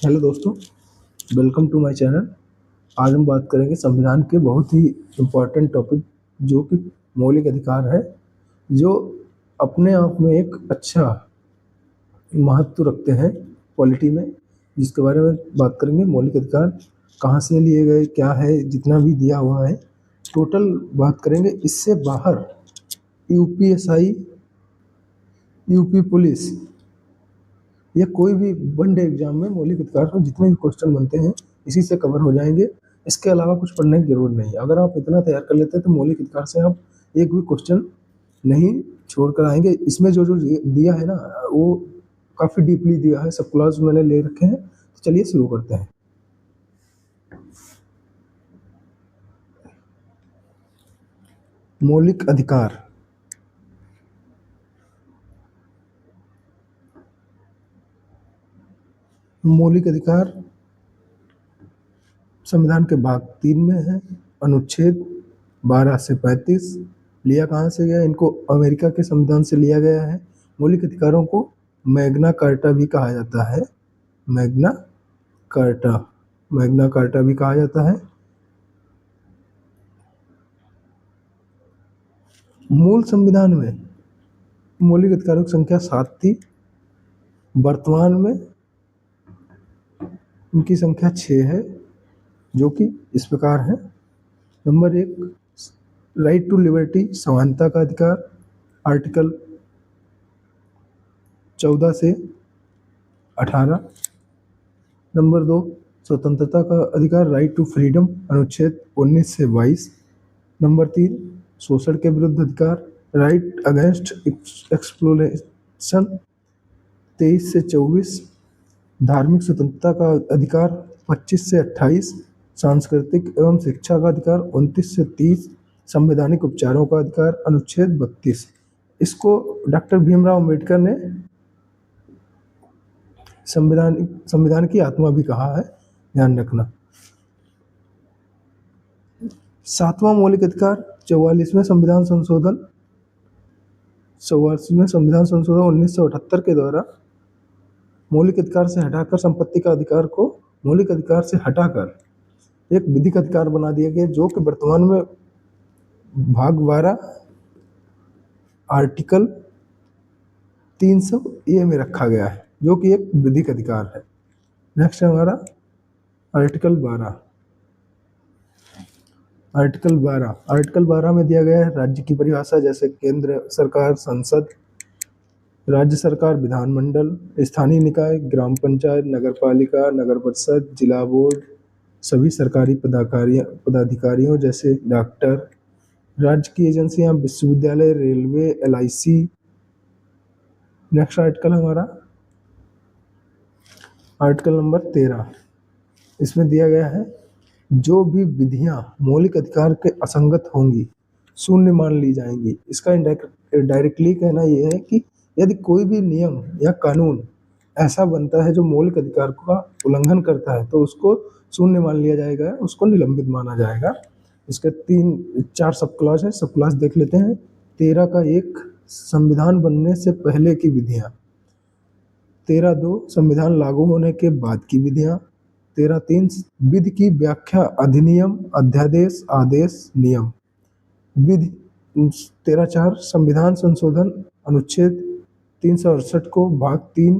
Hello दोस्तों, welcome to my channel. आज हम बात करेंगे संविधान के बहुत ही इम्पोर्टेंट टॉपिक जो कि मौलिक अधिकार है, जो अपने आप में एक अच्छा महत्व रखते हैं पॉलिटी में, जिसके बारे में बात करेंगे। मौलिक अधिकार कहाँ से लिए गए, क्या है, जितना भी दिया हुआ है टोटल बात करेंगे। इससे बाहर यूपीएसआई, यूपी पुलिस या कोई भी वनडे एग्जाम में मौलिक अधिकार पर जितने भी क्वेश्चन बनते हैं इसी से कवर हो जाएंगे। इसके अलावा कुछ पढ़ने की जरूरत नहीं है। अगर आप इतना तैयार कर लेते हैं तो मौलिक अधिकार से आप एक भी क्वेश्चन नहीं छोड़ कर आएंगे। इसमें जो जो दिया है ना, वो काफी डीपली दिया है, सब क्लास मैंने ले रखे हैं। तो चलिए शुरू करते हैं। मौलिक अधिकार। मौलिक अधिकार संविधान के भाग 3 में है। अनुच्छेद 12 से 35 लिया कहाँ से गया? इनको अमेरिका के संविधान से लिया गया है। मौलिक अधिकारों को मैग्ना कार्टा भी कहा जाता है। मैग्ना कार्टा, मैग्ना कार्टा भी कहा जाता है। मूल संविधान में मौलिक अधिकारों की संख्या 7 थी। वर्तमान में इनकी संख्या 6 है, जो कि इस प्रकार है। नंबर 1, राइट टू लिबर्टी, समानता का अधिकार, आर्टिकल 14 से 18। नंबर 2, स्वतंत्रता का अधिकार, राइट टू फ्रीडम, अनुच्छेद 19 से 22। नंबर 3, शोषण के विरुद्ध अधिकार, राइट अगेंस्ट एक्सप्लोइटेशन, 23 से 24। धार्मिक स्वतंत्रता का अधिकार, 25 से 28। सांस्कृतिक एवं शिक्षा का अधिकार, 29 से 30। संवैधानिक उपचारों का अधिकार, अनुच्छेद 32। इसको डॉक्टर भीमराव अम्बेडकर ने संविधान की आत्मा भी कहा है, ध्यान रखना। 7वां मौलिक अधिकार, 44वें संविधान संशोधन, 1978 के द्वारा मौलिक अधिकार से हटाकर संपत्ति का अधिकार को मौलिक अधिकार से हटाकर एक विधिक अधिकार बना दिया गया, जो कि वर्तमान में भाग 12 आर्टिकल 300 ए में रखा गया है, जो कि एक विधिक अधिकार है। नेक्स्ट है हमारा आर्टिकल 12। आर्टिकल 12 में दिया गया है राज्य की परिभाषा, जैसे केंद्र सरकार संसद, राज्य सरकार विधानमंडल, स्थानीय निकाय, ग्राम पंचायत, नगर पालिका, नगर परिषद, जिला बोर्ड, सभी सरकारी पदाधिकारियों जैसे डॉक्टर, राज्य की एजेंसियां, विश्वविद्यालय, रेलवे, LIC। नेक्स्ट आर्टिकल हमारा आर्टिकल नंबर 13। इसमें दिया गया है जो भी विधियां मौलिक अधिकार के असंगत होंगी शून्य मान ली जाएंगी। इसका डायरेक्टली कहना यह है कि यदि कोई भी नियम या कानून ऐसा बनता है जो मौलिक अधिकार का उल्लंघन करता है तो उसको शून्य मान लिया जाएगा, उसको निलंबित माना जाएगा। इसके 3-4 सब क्लॉज है, सब क्लॉज देख लेते हैं। 13 का 1, संविधान बनने से पहले की विधियां। 13(2), संविधान लागू होने के बाद की विधियां। 13(3), विधि की व्याख्या, अधिनियम, अध्यादेश, आदेश, नियम, विधि। 13(4), संविधान संशोधन, अनुच्छेद 368 को भाग 3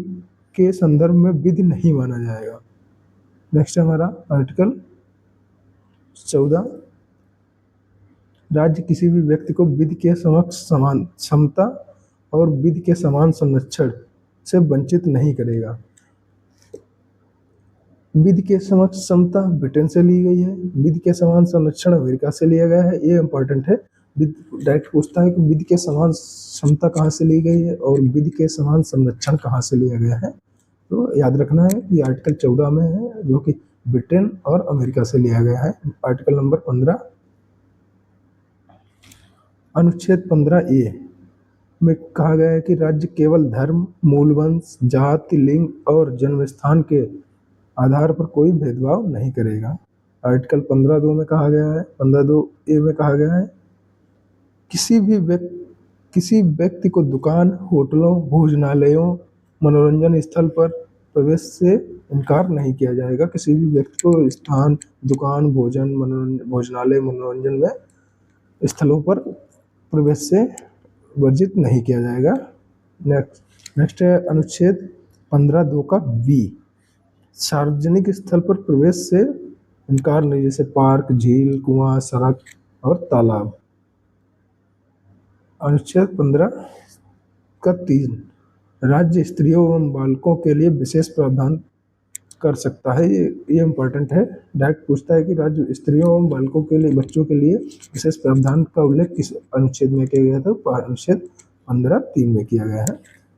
के संदर्भ में विधि नहीं माना जाएगा। नेक्स्ट है हमारा आर्टिकल 14। राज्य किसी भी व्यक्ति को विधि के समक्ष समान क्षमता और विधि के समान संरक्षण से वंचित नहीं करेगा। विधि के समक्ष क्षमता ब्रिटेन से ली गई है, विधि के समान संरक्षण अमेरिका से लिया गया है। ये इंपॉर्टेंट है, डायरेक्ट पूछता है कि विधि के समान क्षमता कहाँ से ली गई है और विधि के समान संरक्षण कहाँ से लिया गया है। तो याद रखना है कि आर्टिकल 14 में है, जो कि ब्रिटेन और अमेरिका से लिया गया है। आर्टिकल नंबर 15, अनुच्छेद 15A में कहा गया है कि राज्य केवल धर्म, मूल वंश, जाति, लिंग और जन्म स्थान के आधार पर कोई भेदभाव नहीं करेगा। आर्टिकल 15(2) में कहा गया है, 15(2)A में कहा गया है किसी व्यक्ति को दुकान, होटलों, भोजनालयों, मनोरंजन स्थल पर प्रवेश से इनकार नहीं किया जाएगा। किसी भी व्यक्ति को स्थान, दुकान, भोजनालय, मनोरंजन में स्थलों पर प्रवेश से वर्जित नहीं किया जाएगा। नेक्स्ट है अनुच्छेद 15(2) का बी, सार्वजनिक स्थल पर प्रवेश से इनकार नहीं, जैसे पार्क, झील, कुआं, सड़क और तालाब। अनुच्छेद 15 का 3, राज्य स्त्रियों एवं बालकों के लिए विशेष प्रावधान कर सकता है। ये इम्पोर्टेंट है, डायरेक्ट पूछता है कि राज्य स्त्रियों एवं बालकों के लिए, बच्चों के लिए विशेष प्रावधान का उल्लेख किस अनुच्छेद में किया गया था? अनुच्छेद 15(3) में किया गया है।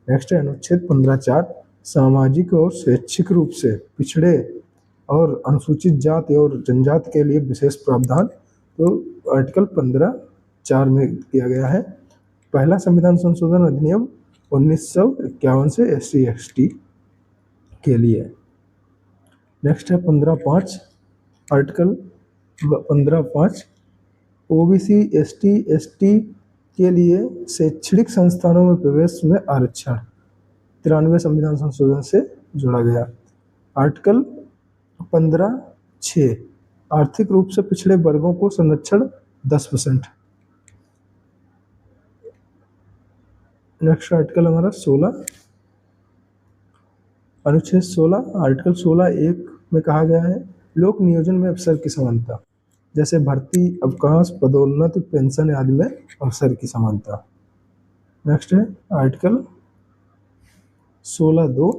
नेक्स्ट है अनुच्छेद 15(4), सामाजिक और शैक्षिक रूप से पिछड़े और अनुसूचित जाति और जनजाति के लिए विशेष प्रावधान, तो आर्टिकल 15(4) में किया गया है। पहला संविधान संशोधन अधिनियम 1951 से SC/ST के लिए। नेक्स्ट है 15(5), आर्टिकल 15(5), OBC, ST, ST के लिए शैक्षणिक संस्थानों में प्रवेश में आरक्षण 93 संविधान संशोधन से जोड़ा गया। आर्टिकल 15(6), आर्थिक रूप से पिछड़े वर्गों को संरक्षण 10%। नेक्स्ट आर्टिकल हमारा 16, अनुच्छेद 16, आर्टिकल 16(1) में कहा गया है लोक नियोजन में अवसर की समानता, जैसे भर्ती, अवकाश, पदोन्नति, पेंशन आदि में अवसर की समानता। नेक्स्ट है आर्टिकल 16(2),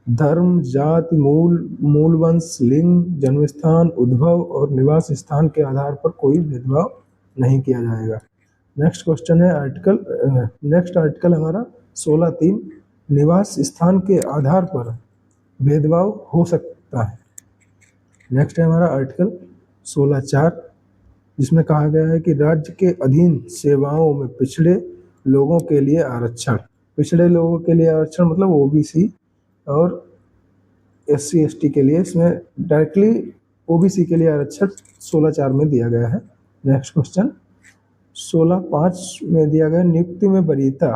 धर्म, जाति, मूल वंश, लिंग, जन्मस्थान, उद्भव और निवास स्थान के आधार पर कोई भेदभाव नहीं किया जाएगा। नेक्स्ट क्वेश्चन है नेक्स्ट आर्टिकल हमारा 16(3), निवास स्थान के आधार पर भेदभाव हो सकता है। नेक्स्ट है हमारा आर्टिकल 16(4), जिसमें कहा गया है कि राज्य के अधीन सेवाओं में पिछड़े लोगों के लिए आरक्षण। पिछड़े लोगों के लिए आरक्षण मतलब OBC और SC/ST के लिए, इसमें डायरेक्टली OBC के लिए आरक्षण 16(4) में दिया गया है। नेक्स्ट क्वेश्चन 16(5) में दिया गया नियुक्ति में वरीयता,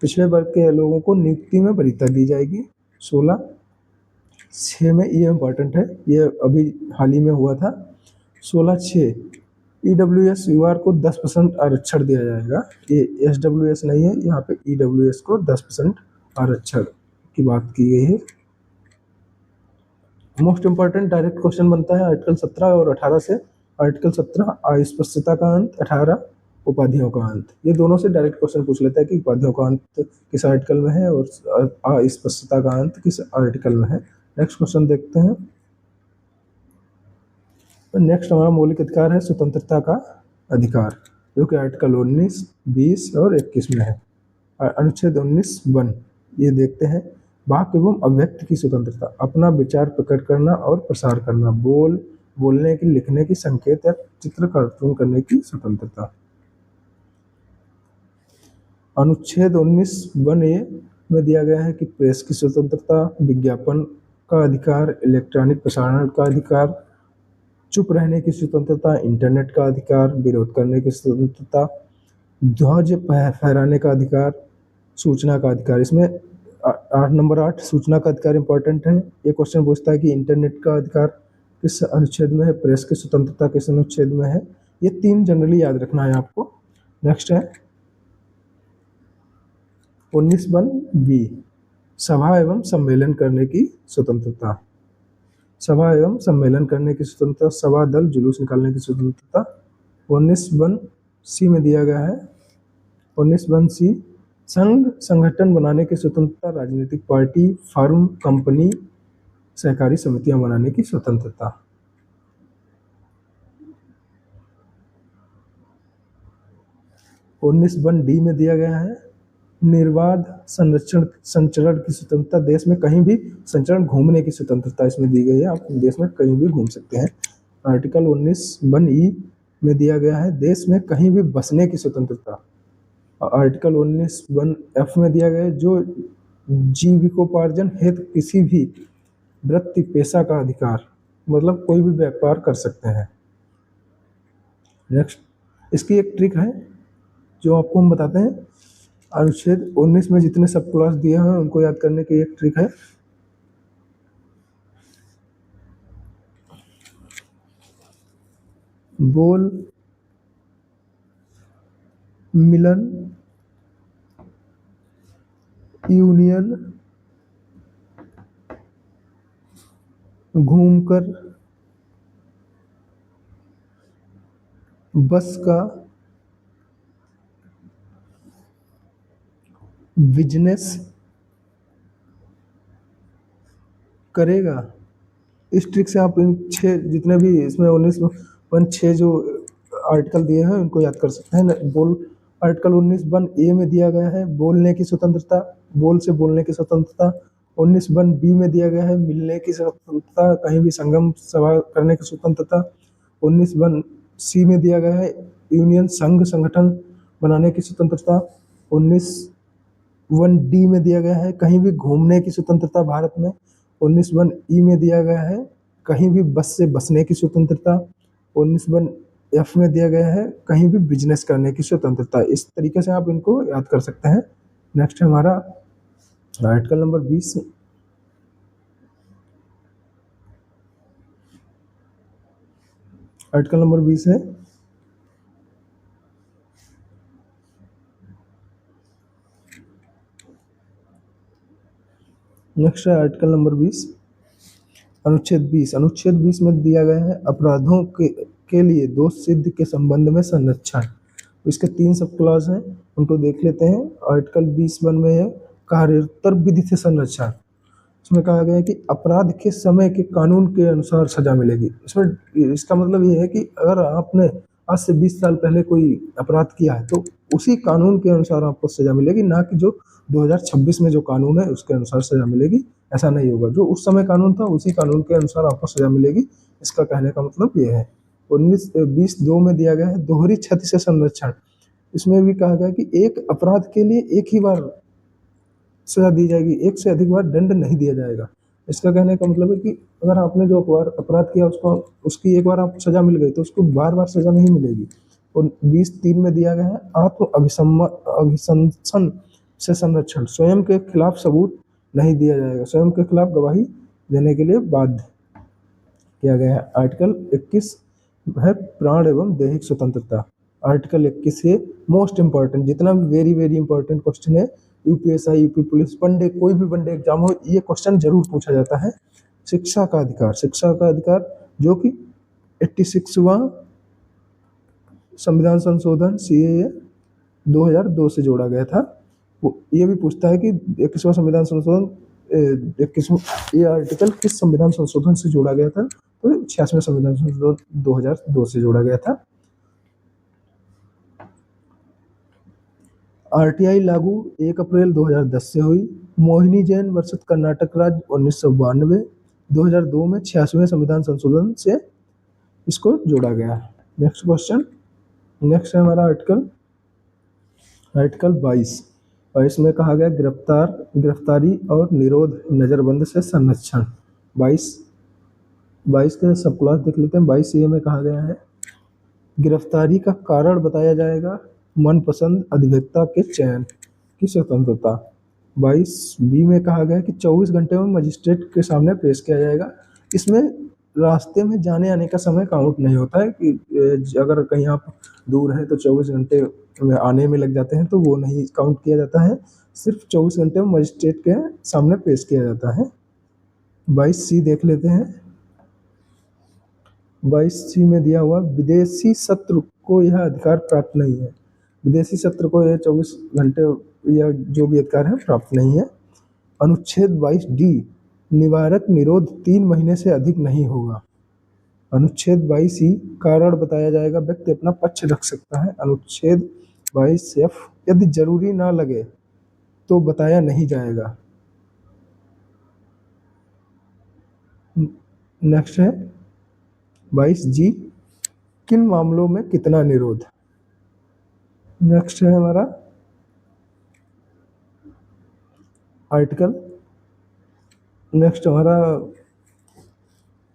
पिछड़े वर्ग के लोगों को नियुक्ति में वरीयता दी जाएगी। 16(6) में, ये इम्पोर्टेंट है, ये अभी हाल ही में हुआ था। 16(6), EWS UR को 10% आरक्षण दिया जाएगा। ये SWS नहीं है, यहाँ पे EWS को 10% आरक्षण की बात की गई है। मोस्ट इंपॉर्टेंट डायरेक्ट क्वेश्चन बनता है आर्टिकल 17 और 18 से। आर्टिकल 17 अस्पृश्यता का अंत, 18 उपाधियों का अंत। ये दोनों से डायरेक्ट क्वेश्चन पूछ लेता है कि उपाधियों का अंत किस आर्टिकल में है और अस्पृश्यता का अंत किस आर्टिकल में है। नेक्स्ट क्वेश्चन देखते हैं। नेक्स्ट हमारा मौलिक अधिकार है स्वतंत्रता का अधिकार, जो कि आर्टिकल 19, 20 और 21 में है। अनुच्छेद 19(1), ये देखते हैं, वाक एवं अभिव्यक्ति की स्वतंत्रता, अपना विचार प्रकट करना और प्रसार करना, बोलने की, लिखने की, संकेत या चित्र कार्टून करने की स्वतंत्रता। अनुच्छेद 19(1)(a) में दिया गया है कि प्रेस की स्वतंत्रता, विज्ञापन का अधिकार, इलेक्ट्रॉनिक प्रसारण का अधिकार, चुप रहने की स्वतंत्रता, इंटरनेट का अधिकार, विरोध करने की स्वतंत्रता, ध्वज फहराने का अधिकार, सूचना का अधिकार। इसमें नंबर 8 सूचना का अधिकार इंपॉर्टेंट है। ये क्वेश्चन पूछता है कि इंटरनेट का अधिकार किस अनुच्छेद में है, प्रेस की स्वतंत्रता किस अनुच्छेद में है। ये 3 जनरली याद रखना है आपको। नेक्स्ट है 19(1)(b), सभा एवं सम्मेलन करने की स्वतंत्रता। सभा एवं सम्मेलन करने की स्वतंत्रता, सभा, दल, जुलूस निकालने की स्वतंत्रता। 19(1)(c) में दिया गया है 19(1)(c), संघ संगठन बनाने की स्वतंत्रता, राजनीतिक पार्टी, फर्म, कंपनी, सहकारी समितियां बनाने की स्वतंत्रता। 19(1)(d) में दिया गया है निर्बाध संचरण की स्वतंत्रता, देश में कहीं भी संचरण, घूमने की स्वतंत्रता इसमें दी गई है। आप देश में कहीं भी घूम सकते हैं। आर्टिकल 19(1)(e) में दिया गया है देश में कहीं भी बसने की स्वतंत्रता। आर्टिकल 19(1)(f) में दिया गया है जो जीविकोपार्जन हेतु किसी भी वृत्ति, पेशा का अधिकार, मतलब कोई भी व्यापार कर सकते हैं। नेक्स्ट, इसकी एक ट्रिक है जो आपको हम बताते हैं। अनुच्छेद 19 में जितने सब क्लॉज दिए हैं उनको याद करने की एक ट्रिक है। बोल मिलन यूनियन घूमकर बस का बिजनेस करेगा। इस ट्रिक से आप इन छः जितने भी इसमें 19 जो आर्टिकल दिए हैं उनको याद कर सकते हैं। बोल आर्टिकल 19(1) में दिया गया है बोलने की स्वतंत्रता, बोल से बोलने की स्वतंत्रता। 19(1) में दिया गया है मिलने की स्वतंत्रता, कहीं भी संगम सभा करने की स्वतंत्रता। 19(1) में दिया गया है यूनियन संघ संगठन बनाने की स्वतंत्रता। 19(1) में दिया गया है कहीं भी घूमने की स्वतंत्रता भारत में। 19(1) में दिया गया है कहीं भी बस से बसने की स्वतंत्रता। 19(1) में दिया गया है कहीं भी बिजनेस करने की स्वतंत्रता। इस तरीके से आप इनको याद कर सकते हैं। नेक्स्ट है हमारा आर्टिकल नंबर 20। आर्टिकल नंबर 20 है नेक्स्ट है आर्टिकल नंबर 20 अनुच्छेद 20। अनुच्छेद 20 में दिया गया है अपराधों के लिए दोष सिद्ध के संबंध में संरक्षण। इसके 3 सब क्लॉज हैं, उनको देख लेते हैं। आर्टिकल 20(1) में है कार्योत्तर विधि से संरक्षण। इसमें कहा गया है कि अपराध के समय के कानून के अनुसार सजा मिलेगी। इसमें इसका मतलब ये है कि अगर आपने आज से 20 साल पहले कोई अपराध किया है तो उसी कानून के अनुसार आपको सजा मिलेगी, ना कि जो 2026 में जो कानून है उसके अनुसार सजा मिलेगी। ऐसा नहीं होगा, जो उस समय कानून था उसी कानून के अनुसार आपको सजा मिलेगी। इसका कहने का मतलब ये है। 19(20)(2) में दिया गया है दोहरी क्षति से संरक्षण। इसमें भी कहा गया कि एक अपराध के लिए एक ही बार सजा दी जाएगी, एक से अधिक बार दंड नहीं दिया जाएगा। इसका कहने का मतलब है कि अगर आपने जो अपराध किया उसको उसकी एक बार आपको सजा मिल गई तो उसको बार बार सजा नहीं मिलेगी। और 20(3) में दिया गया है आत्म अभिशंसन से संरक्षण। स्वयं के खिलाफ सबूत नहीं दिया जाएगा, स्वयं के खिलाफ गवाही देने के लिए बाध्य किया गया है। आर्टिकल 21 है प्राण एवं दैहिक स्वतंत्रता। आर्टिकल 21 है मोस्ट इंपॉर्टेंट, जितना भी वेरी वेरी इंपॉर्टेंट क्वेश्चन है यूपीएसआई, यूपी पुलिस, वनडे कोई भी वनडे एग्जाम हो ये क्वेश्चन जरूर पूछा जाता है। शिक्षा का अधिकार। शिक्षा का अधिकार जो कि 86वां संविधान संशोधन सीएए 2002 से जोड़ा गया था। वो ये भी पूछता है कि 21वां संविधान संशोधन 21वां ये आर्टिकल किस संविधान संशोधन से जोड़ा गया था, तो 86वें संविधान संशोधन 2002 से जोड़ा गया था। आरटीआई लागू 1 अप्रैल 2010 से हुई। मोहिनी जैन वर्सेस कर्नाटक राज्य 1992। 2002 में 86वें संविधान संशोधन से इसको जोड़ा गया। Next question. नेक्स्ट है हमारा आर्टिकल 22 में कहा गया गिरफ्तारी और निरोध नजरबंद से संरक्षण। 22 के सब क्लॉज देख लेते हैं। 22 में कहा गया है गिरफ्तारी का कारण बताया जाएगा, मनपसंद अधिवक्ता के चयन की स्वतंत्रता। 22(b) में कहा गया कि 24 घंटे में मजिस्ट्रेट के सामने पेश किया जाएगा। इसमें रास्ते में जाने आने का समय काउंट नहीं होता है कि अगर कहीं आप दूर हैं तो 24 घंटे में आने में लग जाते हैं तो वो नहीं काउंट किया जाता है। सिर्फ 24 घंटे में मजिस्ट्रेट के सामने पेश किया जाता है। 22(c) देख लेते हैं। 22(c) में दिया हुआ विदेशी शत्रु को यह अधिकार प्राप्त नहीं है। विदेशी शत्रु को यह 24 घंटे या जो भी अधिकार है प्राप्त नहीं है। अनुच्छेद 22(d) निवारक निरोध 3 महीने से अधिक नहीं होगा। अनुच्छेद 22(e) कारण बताया जाएगा, व्यक्ति अपना पक्ष रख सकता है। अनुच्छेद 22(f) यदि जरूरी ना लगे तो बताया नहीं जाएगा। नेक्स्ट है 22(g) किन मामलों में कितना निरोध। नेक्स्ट है हमारा आर्टिकल। नेक्स्ट हमारा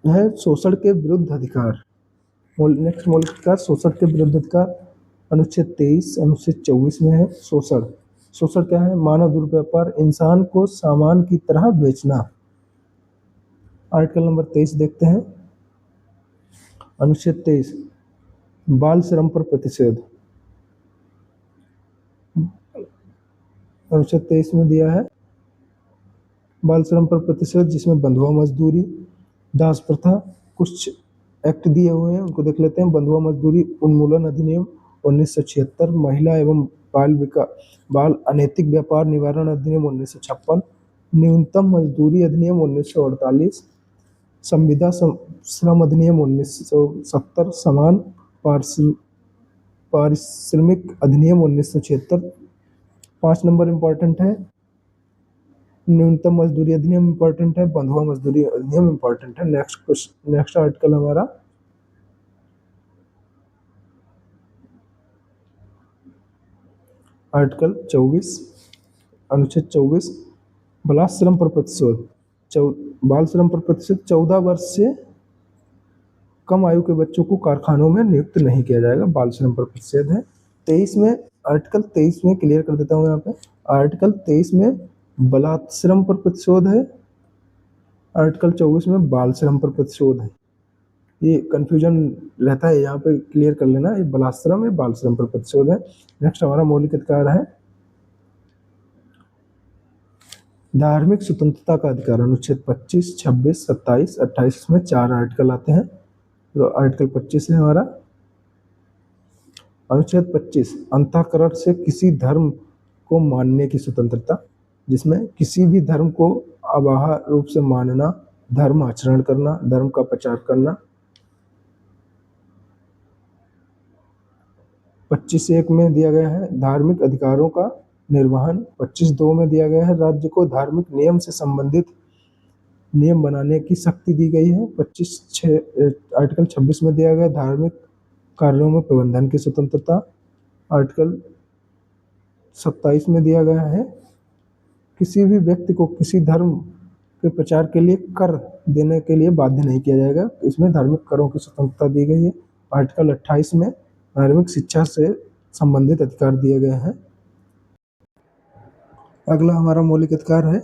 है शोषण के विरुद्ध अधिकार। नेक्स्ट मौलिक अधिकार शोषण के विरुद्ध अधिकार। अनुच्छेद 23 अनुच्छेद 24 में है शोषण। शोषण क्या है? मानव दुर्व्यापार, इंसान को सामान की तरह बेचना। आर्टिकल नंबर 23 देखते हैं। अनुच्छेद 23 बाल श्रम पर प्रतिषेध, अनुच्छेद 23 में दिया है बाल श्रम पर प्रतिषेध, जिसमें बंधुआ मजदूरी, दास प्रथा, कुछ एक्ट दिए हुए हैं उनको देख लेते हैं। बंधुआ मजदूरी उन्मूलन अधिनियम 1976, महिला एवं बाल अनैतिक व्यापार निवारण अधिनियम 1956, न्यूनतम मजदूरी अधिनियम 1948, संविदा श्रम अधिनियम 1970, समान पारिश्रमिक अधिनियम 1976। 5 नंबर इम्पोर्टेंट है, न्यूनतम मजदूरी अधिनियम इम्पोर्टेंट है, बंधुआ मजदूरी अधिनियम इम्पोर्टेंट है। नेक्स्ट आर्टिकल हमारा आर्टिकल 24, अनुच्छेद 24, बाल श्रम पर प्रतिशोध। बाल श्रम पर प्रतिशत 14 वर्ष से कम आयु के बच्चों को कारखानों में नियुक्त नहीं किया जाएगा, बाल श्रम पर प्रतिषेध है। 23 में, आर्टिकल 23 में क्लियर कर देता हूँ यहाँ पे, आर्टिकल 23 में बलात्श्रम पर प्रतिशोध है, आर्टिकल 24 में बाल श्रम पर प्रतिशोध है। ये कंफ्यूजन रहता है, यहाँ पे क्लियर कर लेना, ये बलात्श्रम है, बाल श्रम पर प्रतिशोध है। नेक्स्ट हमारा मौलिक अधिकार है धार्मिक स्वतंत्रता का अधिकार, अनुच्छेद 25, 26, 27, 28 में 4 आर्टिकल आते हैं। तो आर्टिकल 25 है हमारा, अनुच्छेद 25, अंतःकरण से किसी धर्म को मानने की स्वतंत्रता, जिसमें किसी भी धर्म को अबाह्य रूप से मानना, धर्म आचरण करना, धर्म का प्रचार करना। 25(1) में दिया गया है धार्मिक अधिकारों का निर्वहन। 25(2) में दिया गया है राज्य को धार्मिक नियम से संबंधित नियम बनाने की शक्ति दी गई है। 25(6) आर्टिकल 26 में दिया गया धार्मिक कार्यों में प्रबंधन की स्वतंत्रता। आर्टिकल 27 में दिया गया है किसी भी व्यक्ति को किसी धर्म के प्रचार के लिए कर देने के लिए बाध्य नहीं किया जाएगा, इसमें धार्मिक करों की स्वतंत्रता दी गई है। आर्टिकल 28 में धार्मिक शिक्षा से संबंधित अधिकार दिए गए हैं। अगला हमारा मौलिक अधिकार है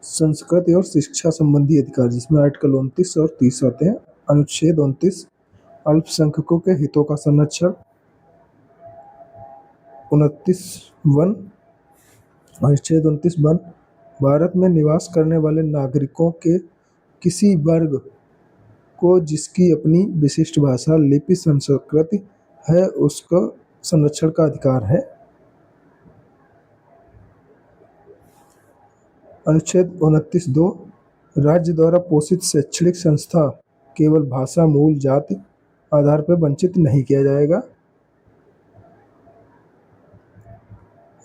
संस्कृति और शिक्षा संबंधी अधिकार, जिसमें आर्टिकल 29 और 30 आते हैं। अनुच्छेद 29 अल्पसंख्यकों के हितों का संरक्षण। 29(1) अनुच्छेद 29(1) भारत में निवास करने वाले नागरिकों के किसी वर्ग को जिसकी अपनी विशिष्ट भाषा, लिपि, संस्कृति है, उसको संरक्षण का अधिकार है। अनुच्छेद 29(2) राज्य द्वारा पोषित शैक्षणिक संस्था केवल भाषा, मूल, जाति आधार पर वंचित नहीं किया जाएगा।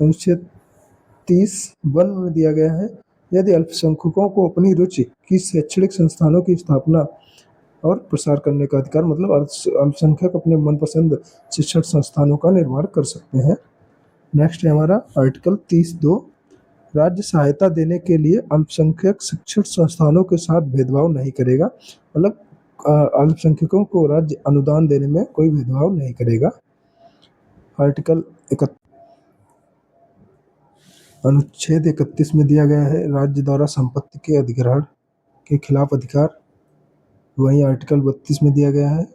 अनुच्छेद 30(1) में दिया गया है यदि अल्पसंख्यकों को अपनी रुचि की शैक्षणिक संस्थानों की स्थापना और प्रसार करने का अधिकार, मतलब अल्पसंख्यक अपने मनपसंद शिक्षण संस्थानों का निर्माण कर सकते हैं। नेक्स्ट है हमारा आर्टिकल 30(2) राज्य सहायता देने के लिए अल्पसंख्यक शिक्षण संस्थानों के साथ भेदभाव नहीं करेगा, मतलब अल्पसंख्यकों को राज्य अनुदान देने में कोई भेदभाव नहीं करेगा। आर्टिकल अनुच्छेद 31 में दिया गया है राज्य द्वारा संपत्ति के अधिग्रहण के खिलाफ अधिकार। वहीं आर्टिकल 32 में दिया गया है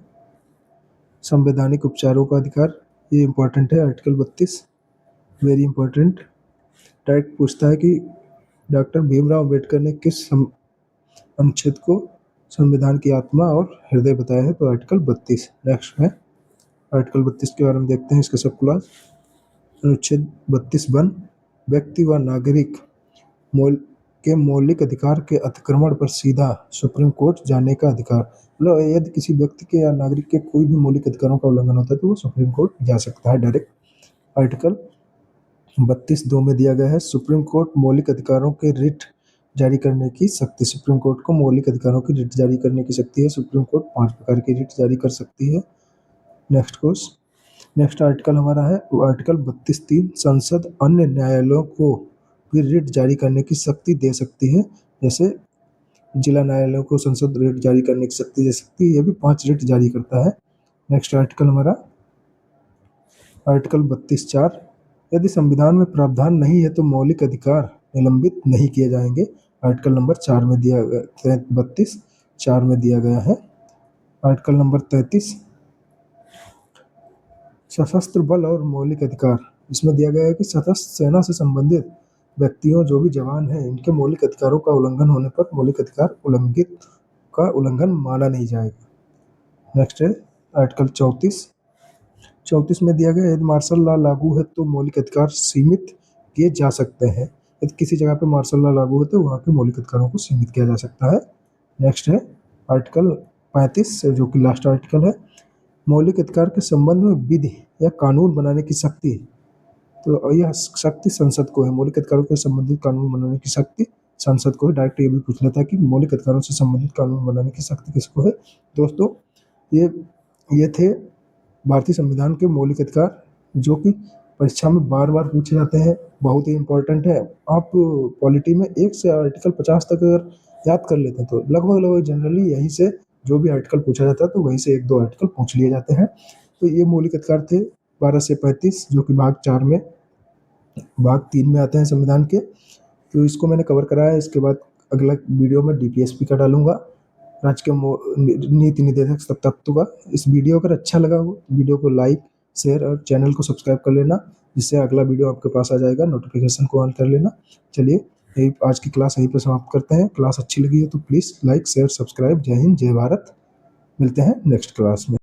संवैधानिक उपचारों का अधिकार, ये इम्पोर्टेंट है। Article 32 very important. डायरेक्ट पूछता है कि डॉक्टर भीमराव अंबेडकर ने किस अनुच्छेद को संविधान की आत्मा और हृदय बताया है, तो आर्टिकल 32। नेक्स्ट है आर्टिकल 32 के बारे में देखते हैं इसका सब क्लॉज। अनुच्छेद 32(1) व्यक्ति व नागरिक के मौलिक अधिकार के अतिक्रमण पर सीधा सुप्रीम कोर्ट जाने का अधिकार, मतलब यदि किसी व्यक्ति के या नागरिक के कोई भी मौलिक अधिकारों का उल्लंघन होता है तो वो सुप्रीम कोर्ट जा सकता है डायरेक्ट। आर्टिकल 32(2) में दिया गया है सुप्रीम कोर्ट मौलिक अधिकारों के रिट जारी करने की शक्ति, सुप्रीम कोर्ट को मौलिक अधिकारों की रिट जारी करने की शक्ति है। सुप्रीम कोर्ट 5 प्रकार की रिट जारी कर सकती है। नेक्स्ट आर्टिकल हमारा है आर्टिकल 32(3) संसद अन्य न्यायालयों को भी रिट जारी करने की शक्ति दे सकती है, जैसे जिला न्यायालयों को संसद रिट जारी करने की शक्ति दे सकती है, ये भी 5 रिट जारी करता है। नेक्स्ट आर्टिकल हमारा आर्टिकल 32(4) यदि संविधान में प्रावधान नहीं है तो मौलिक अधिकार निलंबित नहीं किए जाएंगे। आर्टिकल नंबर 4 में दिया गया 32(4) में दिया गया है। आर्टिकल नंबर 33 सशस्त्र बल और मौलिक अधिकार, इसमें दिया गया है कि सशस्त्र सेना से संबंधित व्यक्तियों जो भी जवान हैं इनके मौलिक अधिकारों का उल्लंघन होने पर मौलिक अधिकार उल्लंघन माना नहीं जाएगा। नेक्स्ट है आर्टिकल 34 में दिया गया है यदि मार्शल लॉ लागू है तो मौलिक अधिकार सीमित किए जा सकते हैं। यदि किसी जगह पे मार्शल लॉ लागू है तो वहाँ के मौलिक अधिकारों को सीमित किया जा सकता है। नेक्स्ट है आर्टिकल 35 जो कि लास्ट आर्टिकल है, मौलिक अधिकार के संबंध में विधि या कानून बनाने की शक्ति, तो यह शक्ति संसद को है। मौलिक अधिकारों के संबंधित कानून बनाने की शक्ति संसद को है। डायरेक्ट ये भी पूछ लेता है कि मौलिक अधिकारों से संबंधित कानून बनाने की शक्ति किसको है। दोस्तों ये थे भारतीय संविधान के मौलिक अधिकार जो कि परीक्षा में बार बार पूछे जाते हैं, बहुत ही इंपॉर्टेंट है। आप पॉलिटी में 1 से आर्टिकल 50 तक अगर याद कर लेते हैं तो लगभग जनरली यहीं से जो भी आर्टिकल पूछा जाता है तो वहीं से 1-2 आर्टिकल पूछ लिए जाते हैं। तो ये मौलिक अधिकार थे 12 से 35 जो कि भाग 3 में आते हैं संविधान के। तो इसको मैंने कवर कराया है। इसके बाद अगला वीडियो में डीपीएसपी का डालूंगा, राज्य के नीति निर्देशक तत्व का। इस वीडियो अगर अच्छा लगा हो वीडियो को लाइक शेयर और चैनल को सब्सक्राइब कर लेना, जिससे अगला वीडियो आपके पास आ जाएगा, नोटिफिकेशन को ऑन कर लेना। चलिए यही आज की क्लास यहीं पर समाप्त करते हैं। क्लास अच्छी लगी है तो प्लीज़ लाइक शेयर सब्सक्राइब। जय हिंद जय भारत, मिलते हैं नेक्स्ट क्लास में।